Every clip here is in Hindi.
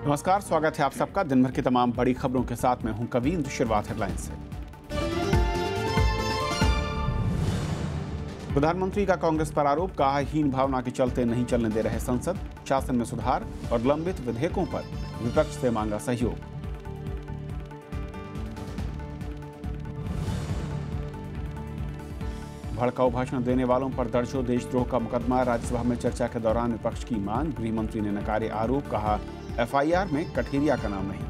नमस्कार, स्वागत है आप सबका दिन भर की तमाम बड़ी खबरों के साथ। मैं हूं कवींद्र। शुरुआत हेडलाइन से। प्रधानमंत्री का कांग्रेस पर आरोप, कहा हीन भावना के चलते नहीं चलने दे रहे संसद। शासन में सुधार और लंबित विधेयकों पर विपक्ष से मांगा सहयोग। भड़काऊ भाषण देने वालों पर दर्ज हो देशद्रोह का मुकदमा। राज्यसभा में चर्चा के दौरान विपक्ष की मांग, गृह मंत्री ने नकारे आरोप, कहा एफआईआर में कठेरिया का नाम नहीं।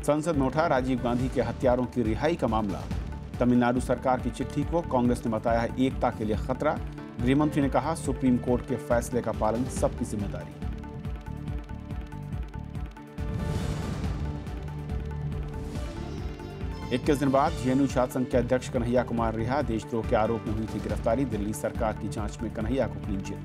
संसद में उठा राजीव गांधी के हत्यारों की रिहाई का मामला। तमिलनाडु सरकार की चिट्ठी को कांग्रेस ने बताया है एकता के लिए खतरा। गृह मंत्री ने कहा सुप्रीम कोर्ट के फैसले का पालन सबकी जिम्मेदारी। इक्कीस दिन बाद जेएनयू छात्र संघ के अध्यक्ष कन्हैया कुमार रिहा। देशद्रोह के आरोप में हुई थी गिरफ्तारी। दिल्ली सरकार की जांच में कन्हैया को क्लीन चिट।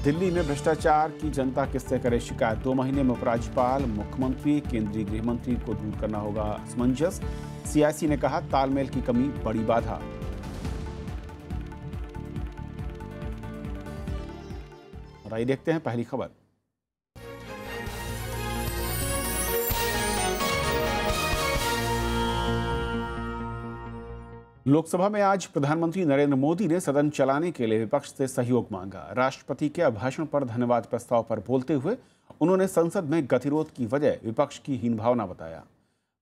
दिल्ली में भ्रष्टाचार की जनता किससे करे शिकायत। 2 महीने में उपराज्यपाल, मुख्यमंत्री, केंद्रीय गृह मंत्री को दूर करना होगा असमंजस। सीआईसी ने कहा तालमेल की कमी बड़ी बाधा। और आइए देखते हैं पहली खबर। लोकसभा में आज प्रधानमंत्री नरेंद्र मोदी ने सदन चलाने के लिए विपक्ष से सहयोग मांगा। राष्ट्रपति के अभिभाषण पर धन्यवाद प्रस्ताव पर बोलते हुए उन्होंने संसद में गतिरोध की वजह विपक्ष की हीन भावना बताया।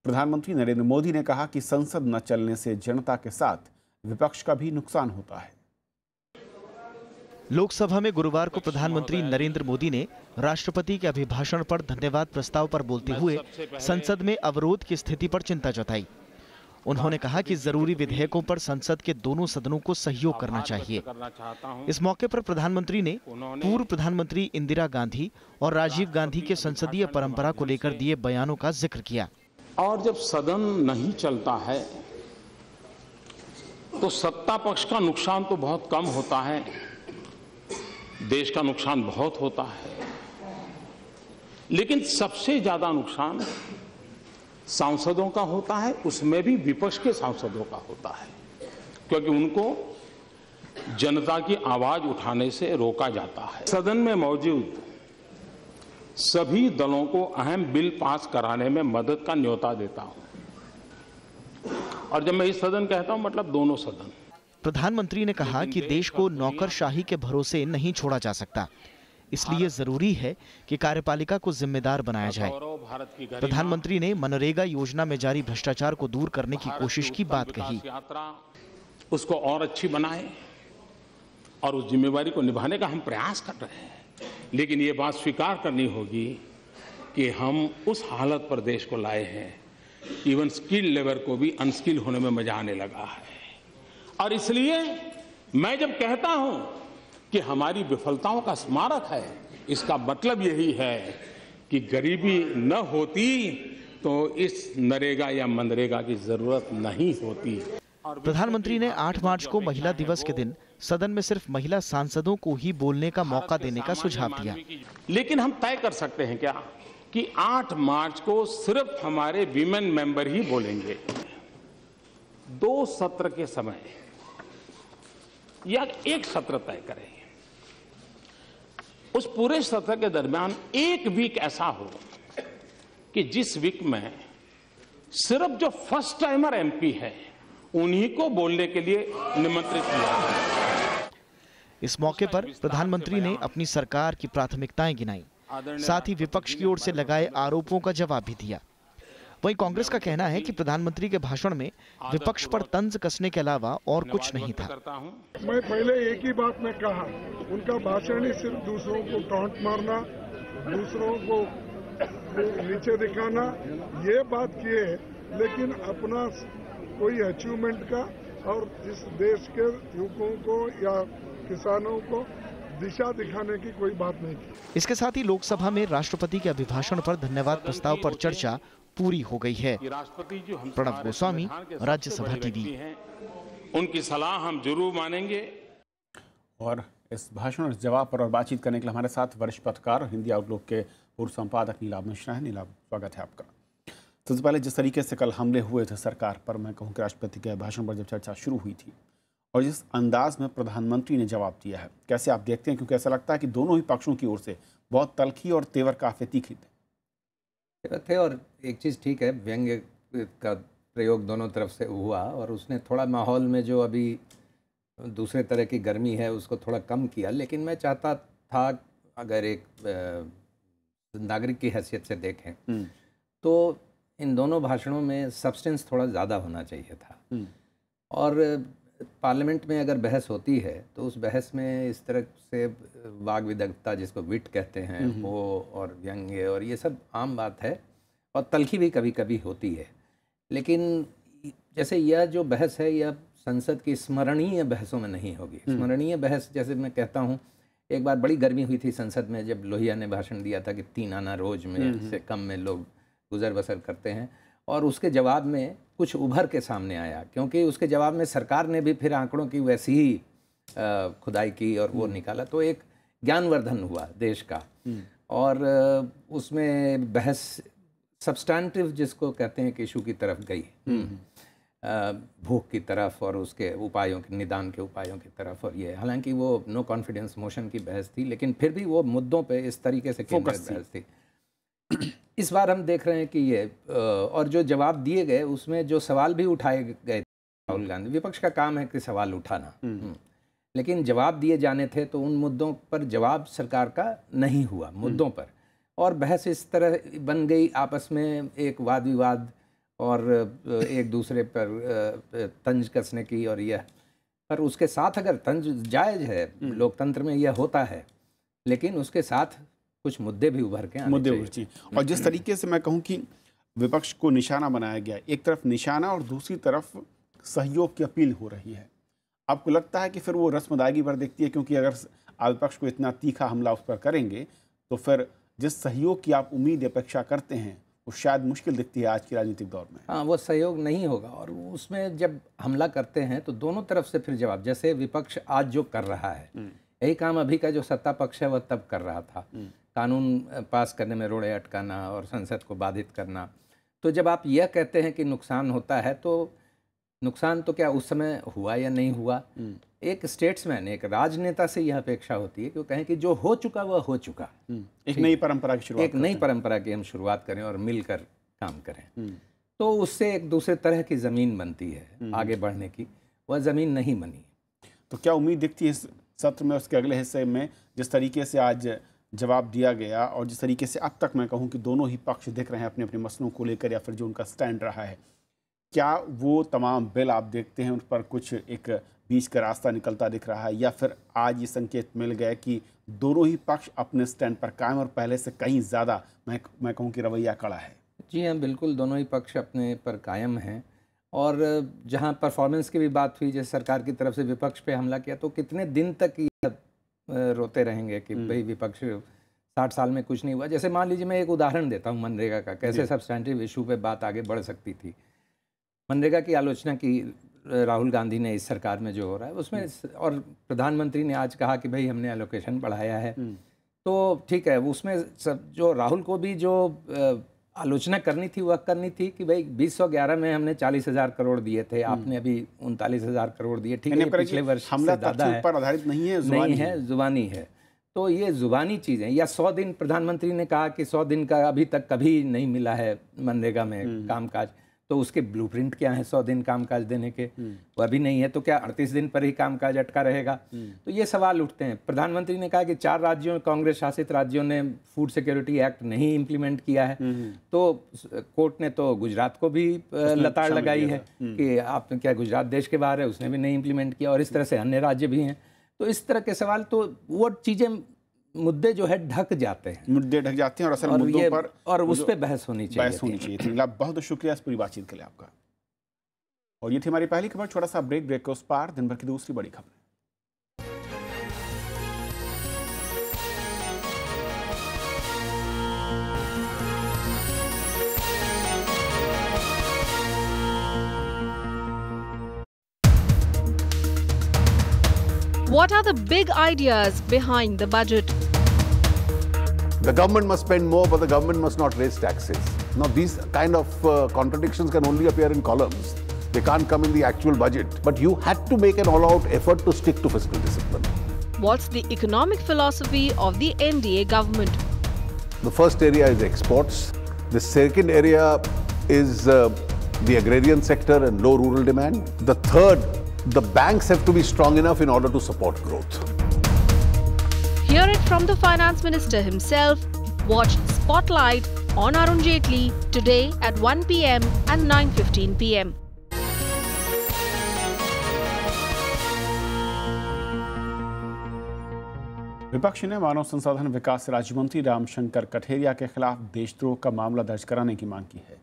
प्रधानमंत्री नरेंद्र मोदी ने कहा कि संसद न चलने से जनता के साथ विपक्ष का भी नुकसान होता है। लोकसभा में गुरुवार को प्रधानमंत्री नरेंद्र मोदी ने राष्ट्रपति के अभिभाषण पर धन्यवाद प्रस्ताव पर बोलते हुए संसद में अवरोध की स्थिति पर चिंता जताई। उन्होंने कहा कि जरूरी विधेयकों पर संसद के दोनों सदनों को सहयोग करना चाहिए। इस मौके पर प्रधानमंत्री ने पूर्व प्रधानमंत्री इंदिरा गांधी और राजीव गांधी के संसदीय परंपरा को लेकर दिए बयानों का जिक्र किया। और जब सदन नहीं चलता है तो सत्ता पक्ष का नुकसान तो बहुत कम होता है, देश का नुकसान बहुत होता है, लेकिन सबसे ज्यादा नुकसान सांसदों का होता है, उसमें भी विपक्ष के सांसदों का होता है, क्योंकि उनको जनता की आवाज उठाने से रोका जाता है। सदन में मौजूद सभी दलों को अहम बिल पास कराने में मदद का न्योता देता हूं। और जब मैं इस सदन कहता हूं मतलब दोनों सदन। प्रधानमंत्री ने कहा कि देश को नौकरशाही के भरोसे नहीं छोड़ा जा सकता, इसलिए जरूरी है कि कार्यपालिका को जिम्मेदार बनाया जाए। प्रधानमंत्री ने मनरेगा योजना में जारी भ्रष्टाचार को दूर करने की कोशिश की बात कही। उसको और अच्छी बनाए और उस जिम्मेवारी को निभाने का हम प्रयास कर रहे हैं, लेकिन ये बात स्वीकार करनी होगी कि हम उस हालत पर देश को लाए हैं, इवन स्किल्ड लेबर को भी अनस्किल्ड होने में मजा आने लगा है। और इसलिए मैं जब कहता हूं कि हमारी विफलताओं का स्मारक है, इसका मतलब यही है कि गरीबी न होती तो इस नरेगा या मनरेगा की जरूरत नहीं होती। प्रधानमंत्री ने 8 मार्च को महिला दिवस के दिन सदन में सिर्फ महिला सांसदों को ही बोलने का मौका देने का सुझाव दिया। लेकिन हम तय कर सकते हैं क्या कि 8 मार्च को सिर्फ हमारे वीमेन मेंबर ही बोलेंगे। 2 सत्र के समय या एक सत्र तय करें, उस पूरे सत्र के दरमियान एक वीक ऐसा हो कि जिस वीक में सिर्फ जो फर्स्ट टाइमर एमपी है उन्हीं को बोलने के लिए निमंत्रित किया है। इस मौके पर प्रधानमंत्री ने अपनी सरकार की प्राथमिकताएं गिनाई, साथ ही विपक्ष की ओर से लगाए आरोपों का जवाब भी दिया। वहीं कांग्रेस का कहना है कि प्रधानमंत्री के भाषण में विपक्ष पर तंज कसने के अलावा और कुछ नहीं था। मैं पहले एक ही बात में कहा, उनका भाषण ही सिर्फ दूसरों को टॉन्ट मारना, दूसरों को नीचे दिखाना, ये बात किए, लेकिन अपना कोई अचीवमेंट का और इस देश के युवकों को या किसानों को दिशा दिखाने की कोई बात नहीं की। इसके साथ ही लोकसभा में राष्ट्रपति के अभिभाषण पर धन्यवाद प्रस्ताव पर चर्चा पूरी हो गई है। प्रणव गोस्वामी, राज्यसभा टीवी। उनकी सलाह हम जरूर मानेंगे। और इस भाषण और जवाब पर और बातचीत करने के लिए हमारे साथ वरिष्ठ पत्रकार और हिंदी आउटलुक के पूर्व संपादक नीलाभ मिश्रा हैं। नीलाभ, स्वागत है आपका। सबसे पहले जिस तरीके से कल हमले हुए थे सरकार पर, मैं कहूँ कि राष्ट्रपति के भाषण पर जब चर्चा शुरू हुई थी और जिस अंदाज में प्रधानमंत्री ने जवाब दिया है, कैसे आप देखते हैं? क्योंकि ऐसा लगता है कि दोनों ही पक्षों की ओर से बहुत तल्खी और तेवर काफी तीखे थे। और एक चीज़ ठीक है, व्यंग्य का प्रयोग दोनों तरफ से हुआ और उसने थोड़ा माहौल में जो अभी दूसरे तरह की गर्मी है उसको थोड़ा कम किया। लेकिन मैं चाहता था, अगर एक नागरिक की हैसियत से देखें तो इन दोनों भाषणों में सब्सटेंस थोड़ा ज़्यादा होना चाहिए था। और पार्लियामेंट में अगर बहस होती है तो उस बहस में इस तरह से वाग विदग्धता, जिसको विट कहते हैं, वो और व्यंग्य और ये सब आम बात है और तल्खी भी कभी कभी होती है। लेकिन जैसे यह जो बहस है यह संसद की स्मरणीय बहसों में नहीं होगी। स्मरणीय बहस, जैसे मैं कहता हूँ, एक बार बड़ी गर्मी हुई थी संसद में जब लोहिया ने भाषण दिया था कि 3 आना रोज में से कम में लोग गुजर बसर करते हैं, और उसके जवाब में कुछ उभर के सामने आया, क्योंकि उसके जवाब में सरकार ने भी फिर आंकड़ों की वैसी ही खुदाई की और वो निकाला, तो एक ज्ञानवर्धन हुआ देश का। और उसमें बहस सब्सटैंटिव जिसको कहते हैं कि इशू की तरफ गई, भूख की तरफ और उसके उपायों के, निदान के उपायों की तरफ। और ये हालांकि वो नो कॉन्फिडेंस मोशन की बहस थी, लेकिन फिर भी वो मुद्दों पे इस तरीके से केंद्रित बहस थी। इस बार हम देख रहे हैं कि ये और जो जवाब दिए गए उसमें जो सवाल भी उठाए गए, राहुल गांधी, विपक्ष का काम है कि सवाल उठाना, लेकिन जवाब दिए जाने थे तो उन मुद्दों पर जवाब सरकार का नहीं हुआ मुद्दों पर, और बहस इस तरह बन गई आपस में, एक वाद विवाद और एक दूसरे पर तंज कसने की। और यह पर उसके साथ अगर तंज जायज़ है, लोकतंत्र में यह होता है, लेकिन उसके साथ कुछ मुद्दे भी उभर के आने चाहिए। और जिस तरीके से मैं कहूँ कि विपक्ष को निशाना बनाया गया, एक तरफ निशाना और दूसरी तरफ सहयोग की अपील हो रही है, आपको लगता है कि फिर वो रस्मदायगी पर दिखती है? क्योंकि अगर विपक्ष को इतना तीखा हमला उस पर करेंगे तो फिर जिस सहयोग की आप उम्मीद अपेक्षा करते हैं वो शायद मुश्किल दिखती है आज के राजनीतिक दौर में। हाँ, वो सहयोग नहीं होगा। और उसमें जब हमला करते हैं तो दोनों तरफ से फिर जवाब, जैसे विपक्ष आज जो कर रहा है, यही काम अभी का जो सत्ता पक्ष है वह तब कर रहा था, कानून पास करने में रोड़े अटकाना और संसद को बाधित करना। तो जब आप यह कहते हैं कि नुकसान होता है, तो नुकसान तो क्या उस समय हुआ या नहीं हुआ? एक स्टेट्समैन, एक राजनेता से यह अपेक्षा होती है कि वो कहें कि जो हो चुका वह हो चुका, एक नई परंपरा की शुरुआत, एक नई परंपरा की हम शुरुआत करें और मिलकर काम करें। तो उससे एक दूसरे तरह की ज़मीन बनती है आगे बढ़ने की, वह ज़मीन नहीं बनी। तो क्या उम्मीद दिखती है इस सत्र में, उसके अगले हिस्से में, जिस तरीके से आज जवाब दिया गया और जिस तरीके से अब तक मैं कहूँ कि दोनों ही पक्ष दिख रहे हैं अपने अपने मसलों को लेकर, या फिर जो उनका स्टैंड रहा है, क्या वो तमाम बिल आप देखते हैं उन पर कुछ एक बीच का रास्ता निकलता दिख रहा है, या फिर आज ये संकेत मिल गया कि दोनों ही पक्ष अपने स्टैंड पर कायम और पहले से कहीं ज़्यादा मैं कहूँ कि रवैया कड़ा है? जी हाँ, बिल्कुल, दोनों ही पक्ष अपने पर कायम हैं। और जहाँ परफॉर्मेंस की भी बात हुई, जैसे सरकार की तरफ से विपक्ष पे हमला किया, तो कितने दिन तक ये रोते रहेंगे कि भाई विपक्ष 60 साल में कुछ नहीं हुआ। जैसे मान लीजिए, मैं एक उदाहरण देता हूँ मनरेगा का, कैसे सब्सटैंटिव इशू पे बात आगे बढ़ सकती थी। मनरेगा की आलोचना की राहुल गांधी ने इस सरकार में जो हो रहा है उसमें, और प्रधानमंत्री ने आज कहा कि भाई हमने एलोकेशन बढ़ाया है, तो ठीक है। उसमें सब जो राहुल को भी जो आलोचना करनी थी वह करनी थी कि भाई 2011 में हमने 40,000 करोड़ दिए थे, आपने अभी 39,000 करोड़ दिए। ठीक है, पिछले वर्ष हमला से ज़्यादा है, पर आधारित नहीं है, जुबानी है। तो ये जुबानी चीज़ें, या 100 दिन प्रधानमंत्री ने कहा कि 100 दिन का अभी तक कभी नहीं मिला है मनरेगा में कामकाज, तो उसके ब्लूप्रिंट क्या है 100 दिन कामकाज देने के? वह भी नहीं है, तो क्या 38 दिन पर ही कामकाज अटका रहेगा? तो ये सवाल उठते हैं। प्रधानमंत्री ने कहा कि 4 राज्यों, कांग्रेस शासित राज्यों ने फूड सिक्योरिटी एक्ट नहीं इम्प्लीमेंट किया है, तो कोर्ट ने तो गुजरात को भी लताड़ लगाई है कि आप क्या गुजरात देश के बाहर है, उसने भी नहीं इम्प्लीमेंट किया, और इस तरह से अन्य राज्य भी हैं। तो इस तरह के सवाल, तो वो चीज़ें, मुद्दे जो है ढक जाते हैं, और असल मुद्दों पर और उस पर बहस होनी चाहिए थी। बहुत शुक्रिया इस पूरी बातचीत के लिए आपका। और ये थी हमारी पहली खबर। छोटा सा ब्रेक के उस पार दिन भर की दूसरी बड़ी खबर। What are the big ideas behind the budget? The government must spend more, but the government must not raise taxes. Now these kind of contradictions can only appear in columns. They can't come in the actual budget. But you had to make an all-out effort to stick to fiscal discipline. What's the economic philosophy of the NDA government? The first area is exports. The second area is the agrarian sector and low rural demand. The third, the banks have to be strong enough in order to support growth. Hear it from the Finance Minister himself. Watch Spotlight on Arun Jaitley today at 1 p.m. and 9:15 p.m. विपक्ष ने मानव संसाधन विकास राज्य मंत्री रामशंकर कठेरिया के खिलाफ देशद्रोह का मामला दर्ज कराने की मांग की है।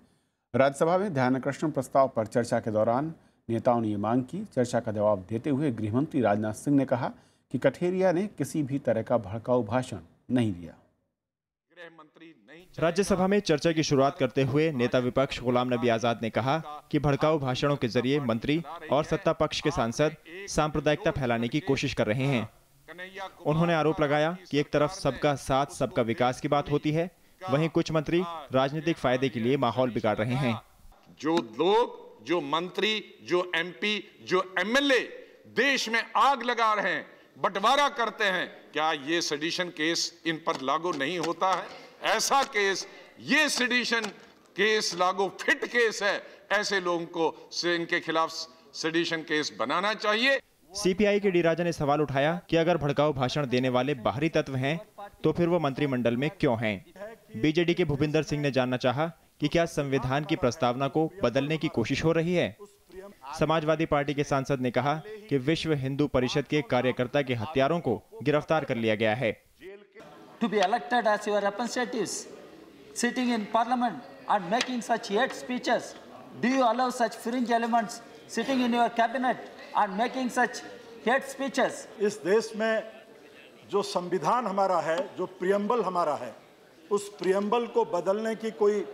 राज्यसभा में ध्यानाकर्षण प्रस्ताव पर चर्चा के दौरान नेताओं ने ये मांग की। चर्चा का जवाब देते हुए गृहमंत्री राजनाथ सिंह ने कहा कि कठेरिया ने किसी भी तरह का भड़काऊ भाषण नहीं दिया। राज्यसभा में चर्चा की शुरुआत करते हुए नेता विपक्ष गुलाम नबी आजाद ने कहा कि भड़काऊ भाषणों के जरिए मंत्री और सत्ता पक्ष के सांसद सांप्रदायिकता फैलाने की कोशिश कर रहे हैं। उन्होंने आरोप लगाया कि एक तरफ सबका साथ सबका विकास की बात होती है, वहीं कुछ मंत्री राजनीतिक फायदे के लिए माहौल बिगाड़ रहे हैं। जो लोग, जो मंत्री, जो एमपी, जो एमएलए देश में आग लगा रहे हैं, बंटवारा करते हैं, क्या ये सेडिशन केस इन पर लागू नहीं होता है? ऐसा केस, ये सेडिशन केस लागू फिट केस है। ऐसे लोगों को इनके खिलाफ सेडिशन केस बनाना चाहिए। सीपीआई के डी राजा ने सवाल उठाया कि अगर भड़काऊ भाषण देने वाले बाहरी तत्व हैं, तो फिर वो मंत्रिमंडल में क्यों हैं? बीजेडी के भूपिंदर सिंह ने जानना चाहा कि क्या संविधान की प्रस्तावना को बदलने की कोशिश हो रही है। समाजवादी पार्टी के सांसद ने कहा कि विश्व हिंदू परिषद के कार्यकर्ता के हत्यारों को गिरफ्तार कर लिया गया है। To be elected as your representatives, sitting in parliament and making such hate speeches, do you allow such fringe elements sitting in your cabinet and making such hate speeches? इस देश में जो संविधान हमारा है, जो प्रियम्बल हमारा है, उस प्रियम्बल को बदलने की कोई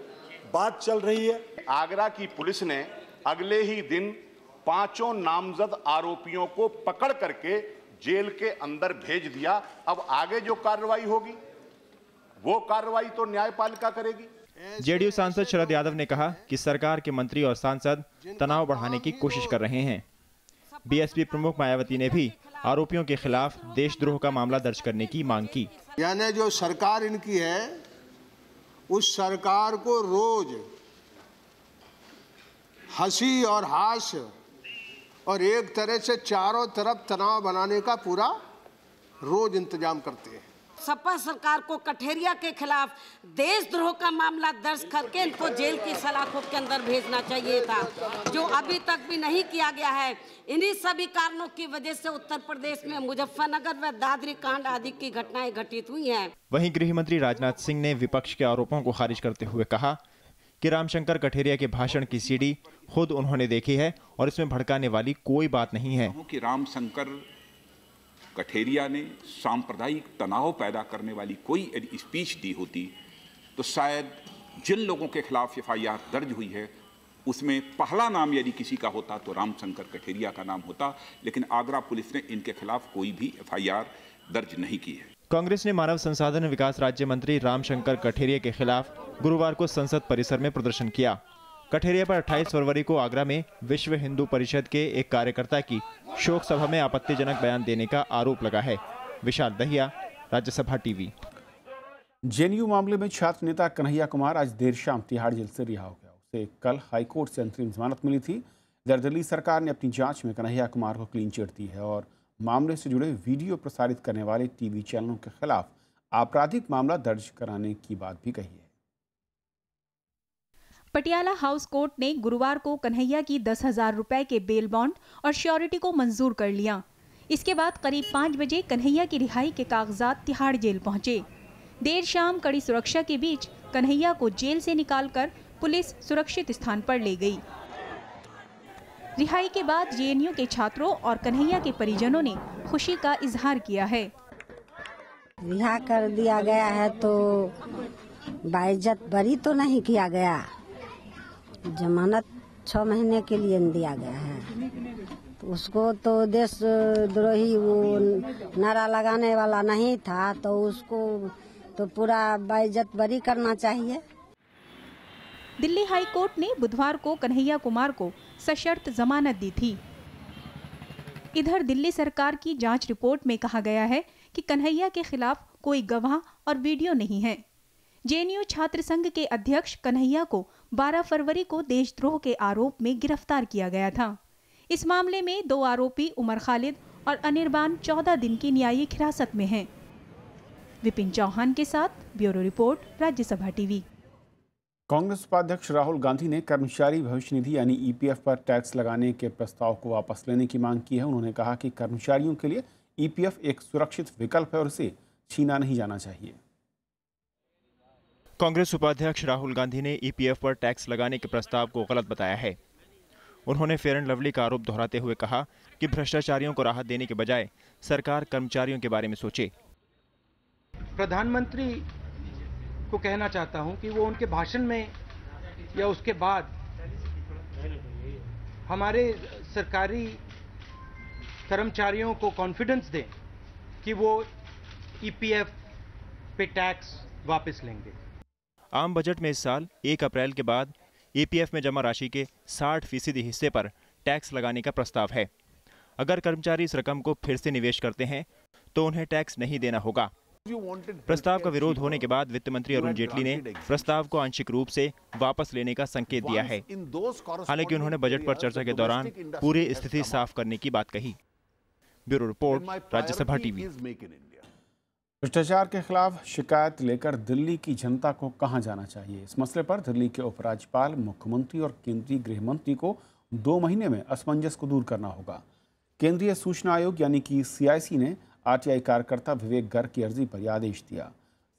बात चल रही है। आगरा की पुलिस ने अगले ही दिन 5 नामजद आरोपियों को पकड़ करके जेल के अंदर भेज दिया। अब आगे जो कार्रवाई होगी वो कार्रवाई तो न्यायपालिका करेगी। जेडीयू सांसद शरद यादव ने कहा कि सरकार के मंत्री और सांसद तनाव बढ़ाने की कोशिश कर रहे हैं। बीएसपी प्रमुख मायावती ने भी आरोपियों के खिलाफ देशद्रोह का मामला दर्ज करने की मांग की। यानी जो सरकार इनकी है, उस सरकार को रोज हंसी और हास्य और एक तरह से चारों तरफ तनाव बनाने का पूरा रोज इंतजाम करते हैं। सपा सरकार को कठेरिया के खिलाफ देशद्रोह का मामला दर्ज करके इनको जेल की सलाखों के अंदर भेजना चाहिए था, जो अभी तक भी नहीं किया गया है। इन्हीं सभी कारणों की वजह से उत्तर प्रदेश में मुजफ्फरनगर व दादरी कांड आदि की घटनाएं घटित हुई हैं। वहीं गृह मंत्री राजनाथ सिंह ने विपक्ष के आरोपों को खारिज करते हुए कहा कि रामशंकर कठेरिया के भाषण की सीडी खुद उन्होंने देखी है और इसमें भड़काने वाली कोई बात नहीं है। कि रामशंकर कठेरिया ने सांप्रदायिक तनाव पैदा करने वाली कोई यदि स्पीच दी होती तो शायद जिन लोगों के खिलाफ एफआईआर दर्ज हुई है उसमें पहला नाम यदि किसी का होता तो रामशंकर कठेरिया का नाम होता, लेकिन आगरा पुलिस ने इनके खिलाफ कोई भी एफआईआर दर्ज नहीं की है। कांग्रेस ने मानव संसाधन विकास राज्य मंत्री रामशंकर कठेरिया के खिलाफ गुरुवार को संसद परिसर में प्रदर्शन किया। कठेरिया पर 28 फरवरी को आगरा में विश्व हिंदू परिषद के एक कार्यकर्ता की शोक सभा में आपत्तिजनक बयान देने का आरोप लगा है। विशाल दहिया, राज्यसभा टीवी। जेएनयू मामले में छात्र नेता कन्हैया कुमार आज देर शाम तिहाड़ जेल से रिहा हो गया। उसे कल हाईकोर्ट से अंतरिम जमानत मिली थी। इधर दिल्ली सरकार ने अपनी जांच में कन्हैया कुमार को क्लीन चिट दी है और मामले से जुड़े वीडियो प्रसारित करने वाले टीवी चैनलों के खिलाफ आपराधिक मामला दर्ज कराने की बात भी कही है। पटियाला हाउस कोर्ट ने गुरुवार को कन्हैया की 10,000 रुपए के बेल बॉन्ड और श्योरिटी को मंजूर कर लिया। इसके बाद करीब 5 बजे कन्हैया की रिहाई के कागजात तिहाड़ जेल पहुंचे। देर शाम कड़ी सुरक्षा के बीच कन्हैया को जेल से निकालकर पुलिस सुरक्षित स्थान पर ले गई। रिहाई के बाद जेएनयू के छात्रों और कन्हैया के परिजनों ने खुशी का इजहार किया है। रिहा कर दिया गया है तो बाइज्जत बरी तो नहीं किया गया, जमानत 6 महीने के लिए दिया गया है। तो उसको तो देशद्रोही वो नारा लगाने वाला नहीं था, तो उसको तो पूरा बाइज्जत बरी करना चाहिए। दिल्ली हाई कोर्ट ने बुधवार को कन्हैया कुमार को सशर्त जमानत दी थी। इधर दिल्ली सरकार की जांच रिपोर्ट में कहा गया है कि कन्हैया के खिलाफ कोई गवाह और वीडियो नहीं है। जेएनयू छात्र संघ के अध्यक्ष कन्हैया को 12 फरवरी को देशद्रोह के आरोप में गिरफ्तार किया गया था। इस मामले में 2 आरोपी उमर खालिद और अनिर्बान 14 दिन की न्यायिक हिरासत में हैं। विपिन चौहान के साथ bureau report, Rajya Sabha TV. Congress उपाध्यक्ष राहुल गांधी ने कर्मचारी भविष्य निधि यानी ईपीएफ पर टैक्स लगाने के प्रस्ताव को वापस लेने की मांग की है। उन्होंने कहा कि कर्मचारियों के लिए ईपीएफ एक सुरक्षित विकल्प है और इसे छीना नहीं जाना चाहिए। कांग्रेस उपाध्यक्ष राहुल गांधी ने ईपीएफ पर टैक्स लगाने के प्रस्ताव को गलत बताया है। उन्होंने फेयर एंड लवली का आरोप दोहराते हुए कहा कि भ्रष्टाचारियों को राहत देने के बजाय सरकार कर्मचारियों के बारे में सोचे। प्रधानमंत्री को कहना चाहता हूं कि वो उनके भाषण में या उसके बाद हमारे सरकारी कर्मचारियों को कॉन्फिडेंस दें कि वो ईपीएफ पे टैक्स वापस लेंगे। आम बजट में इस साल 1 अप्रैल के बाद ईपीएफ में जमा राशि के 60% हिस्से पर टैक्स लगाने का प्रस्ताव है। अगर कर्मचारी इस रकम को फिर से निवेश करते हैं तो उन्हें टैक्स नहीं देना होगा। प्रस्ताव का विरोध होने के बाद वित्त मंत्री अरुण जेटली ने प्रस्ताव को आंशिक रूप से वापस लेने का संकेत दिया है। हालांकि उन्होंने बजट पर चर्चा के दौरान पूरी स्थिति साफ करने की बात कही। Bureau report, Rajya Sabha TV. भ्रष्टाचार के खिलाफ शिकायत लेकर दिल्ली की जनता को कहां जाना चाहिए, इस मसले पर दिल्ली के उपराज्यपाल, मुख्यमंत्री और केंद्रीय गृह मंत्री को 2 महीने में असमंजस को दूर करना होगा। केंद्रीय सूचना आयोग यानी कि सीआईसी ने आरटीआई कार्यकर्ता विवेक गर्ग की अर्जी पर यह आदेश दिया।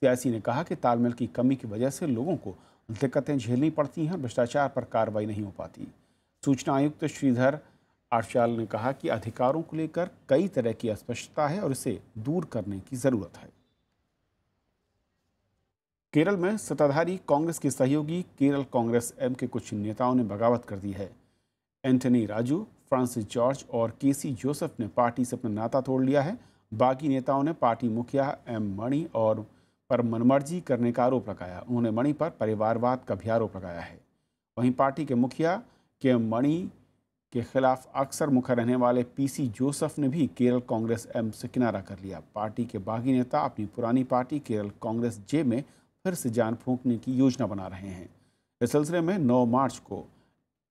सीआईसी ने कहा कि तालमेल की कमी की वजह से लोगों को दिक्कतें झेलनी पड़ती हैं और भ्रष्टाचार पर कार्रवाई नहीं हो पाती। सूचना आयुक्त श्रीधर आर्चाल ने कहा कि अधिकारों को लेकर कई तरह की अस्पष्टता है और इसे दूर करने की जरूरत है। केरल में सत्ताधारी कांग्रेस के सहयोगी केरल कांग्रेस एम के कुछ नेताओं ने बगावत कर दी है। एंटनी राजू, फ्रांसिस जॉर्ज और केसी जोसेफ ने पार्टी से अपना नाता तोड़ लिया है। बाकी नेताओं ने पार्टी मुखिया एम मणि और पर मनमर्जी करने का आरोप लगाया। उन्होंने मणि पर परिवारवाद का भी आरोप लगाया है। वहीं पार्टी के मुखिया के मणि के खिलाफ अक्सर मुखर रहने वाले पीसी जोसेफ ने भी केरल कांग्रेस एम से किनारा कर लिया। पार्टी के बागी नेता अपनी पुरानी पार्टी केरल कांग्रेस जे में फिर से जान फूंकने की योजना बना रहे हैं। इस सिलसिले में 9 मार्च को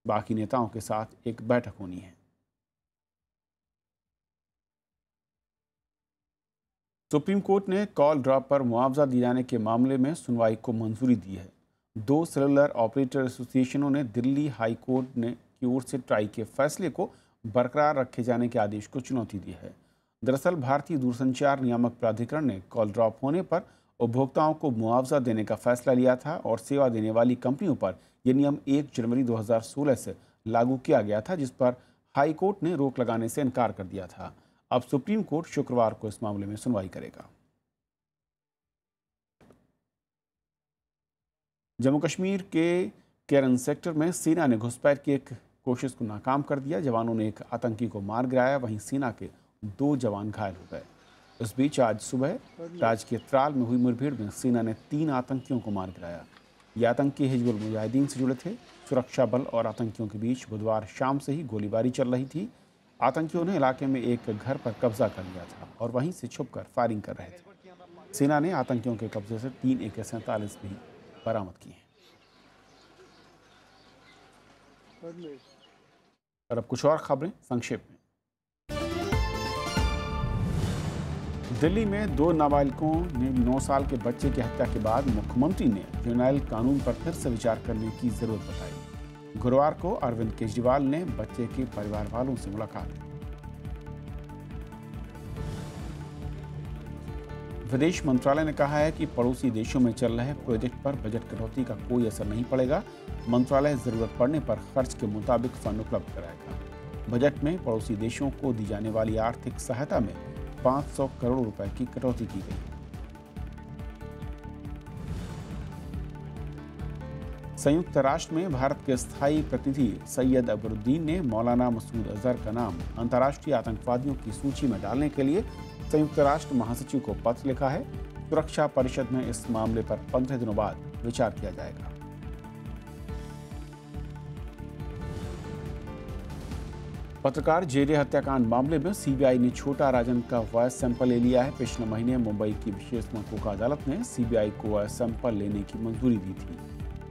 बाकी नेताओं के साथ एक बैठक होनी है। सुप्रीम कोर्ट ने कॉल ड्रॉप पर मुआवजा दिए जाने के मामले में सुनवाई को मंजूरी दी है। 2 सेलुलर ऑपरेटर एसोसिएशनों ने दिल्ली हाई कोर्ट ने की ओर से ट्राई के फैसले को बरकरार रखे जाने के आदेश को चुनौती दी है। दरअसल भारतीय दूरसंचार नियामक प्राधिकरण ने कॉल ड्रॉप होने पर उपभोक्ताओं को मुआवजा देने का फैसला लिया था और सेवा देने वाली कंपनियों पर यह नियम 1 जनवरी 2016 से लागू किया गया था, जिस पर हाई कोर्ट ने रोक लगाने से इनकार कर दिया था। अब सुप्रीम कोर्ट शुक्रवार को इस मामले में सुनवाई करेगा। जम्मू कश्मीर के केरन सेक्टर में सेना ने घुसपैठ की एक कोशिश को नाकाम कर दिया। जवानों ने एक आतंकी को मार गिराया, वहीं सेना के 2 जवान घायल हो गए। इस बीच आज सुबह राज्य के त्राल में हुई मुठभेड़ में सेना ने 3 आतंकियों को मार गिराया। ये आतंकी हिजबुल मुजाहिदीन से जुड़े थे। सुरक्षा बल और आतंकियों के बीच बुधवार शाम से ही गोलीबारी चल रही थी। आतंकियों ने इलाके में एक घर पर कब्जा कर लिया था और वहीं से छुपकर फायरिंग कर रहे थे। सेना ने आतंकियों के कब्जे से 3 AK-47 भी बरामद किए हैं। और अब कुछ और खबरें संक्षेप में। दिल्ली में 2 नाबालिगों ने 9 साल के बच्चे की हत्या के बाद मुख्यमंत्री ने जुवेनाइल कानून पर फिर से विचार करने की जरूरत बताई। गुरुवार को अरविंद केजरीवाल ने बच्चे के परिवार वालों से मुलाकात की। विदेश मंत्रालय ने कहा है कि पड़ोसी देशों में चल रहे प्रोजेक्ट पर बजट कटौती का कोई असर नहीं पड़ेगा। मंत्रालय जरूरत पड़ने पर खर्च के मुताबिक फंड उपलब्ध कराएगा। बजट में पड़ोसी देशों को दी जाने वाली आर्थिक सहायता में 500 करोड़ रुपए की कटौती की गई। संयुक्त राष्ट्र में भारत के स्थायी प्रतिनिधि सैयद अकबरुद्दीन ने मौलाना मसूद अजहर का नाम अंतर्राष्ट्रीय आतंकवादियों की सूची में डालने के लिए संयुक्त राष्ट्र महासचिव को पत्र लिखा है। सुरक्षा परिषद में इस मामले पर 15 दिनों बाद विचार किया जाएगा। पत्रकार जेडे हत्याकांड मामले में सीबीआई ने छोटा राजन का वॉयस सैंपल ले लिया है। पिछले महीने मुंबई की विशेष मकोका अदालत ने सीबीआई को वॉयस सैंपल लेने की मंजूरी दी थी।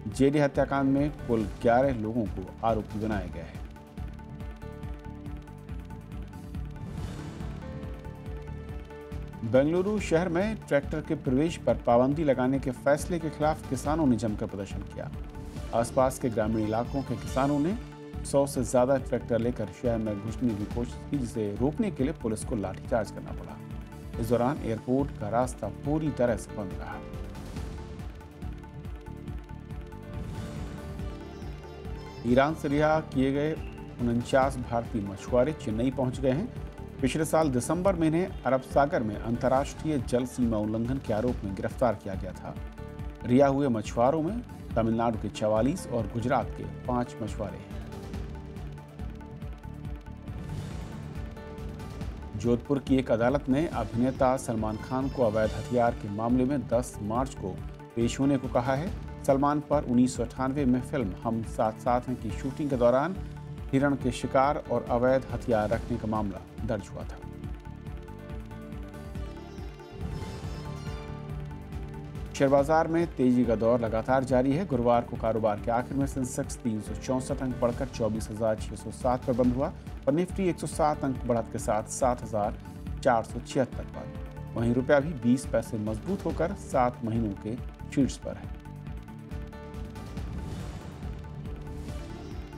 जेडे हत्याकांड में कुल 11 लोगों को आरोपी बनाया गया है। बेंगलुरु शहर में ट्रैक्टर के प्रवेश पर पाबंदी लगाने के फैसले के खिलाफ किसानों ने जमकर प्रदर्शन किया। आसपास के ग्रामीण इलाकों के किसानों ने 100 से ज्यादा ट्रैक्टर लेकर शहर में घुसने की कोशिश की, जिसे रोकने के लिए पुलिस को लाठीचार्ज करना पड़ा। इस दौरान एयरपोर्ट का रास्ता पूरी तरह से बंद रहा। ईरान से रिहा किए गए 49 भारतीय मछुआरे चेन्नई पहुंच गए हैं। पिछले साल दिसंबर में इन्हें अरब सागर में अंतर्राष्ट्रीय जल सीमा उल्लंघन के आरोप में गिरफ्तार किया गया था। रिहा हुए मछुआरों में तमिलनाडु के 44 और गुजरात के 5 मछुआरे हैं। जोधपुर की एक अदालत ने अभिनेता सलमान खान को अवैध हथियार के मामले में 10 मार्च को पेश होने को कहा है। सलमान पर 1998 में फिल्म हम साथ साथ हैं की शूटिंग के दौरान हिरण के शिकार और अवैध हथियार रखने का मामला दर्ज हुआ था। शेयर बाजार में तेजी का दौर लगातार जारी है। गुरुवार को कारोबार के आखिर में सेंसेक्स 364 अंक बढ़कर 24,607 पर बंद हुआ और निफ्टी 107 अंक बढ़त के साथ 7,476 पर। वहीं रुपया भी 20 पैसे मजबूत होकर 7 महीनों के शीर्ष पर है।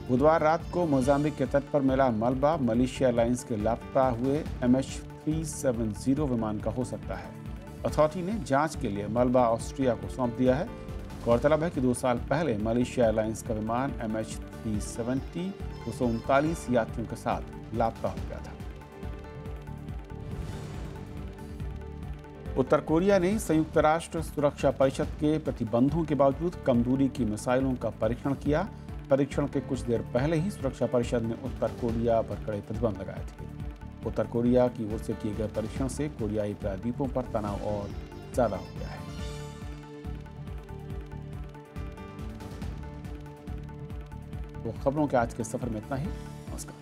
बुधवार रात को मोजाम्बिक के तट पर मिला मलबा मलेशिया एयरलाइंस के लापता हुए MH370 विमान का हो सकता है। अथॉरिटी ने जांच के लिए मलबा ऑस्ट्रिया को सौंप दिया है। गौरतलब है कि 2 साल पहले मलेशिया एयरलाइंस का विमान MH370 239 यात्रियों के साथ लापता हो गया था। उत्तर कोरिया ने संयुक्त राष्ट्र सुरक्षा परिषद के प्रतिबंधों के बावजूद कम दूरी की मिसाइलों का परीक्षण किया। परीक्षण के कुछ देर पहले ही सुरक्षा परिषद ने उत्तर कोरिया पर कड़े प्रतिबंध लगाए थे। उत्तर कोरिया की ओर से किए गए परीक्षण से कोरियाई प्रायद्वीपों पर तनाव और ज्यादा हो गया है। तो खबरों के आज के सफर में इतना ही। नमस्कार।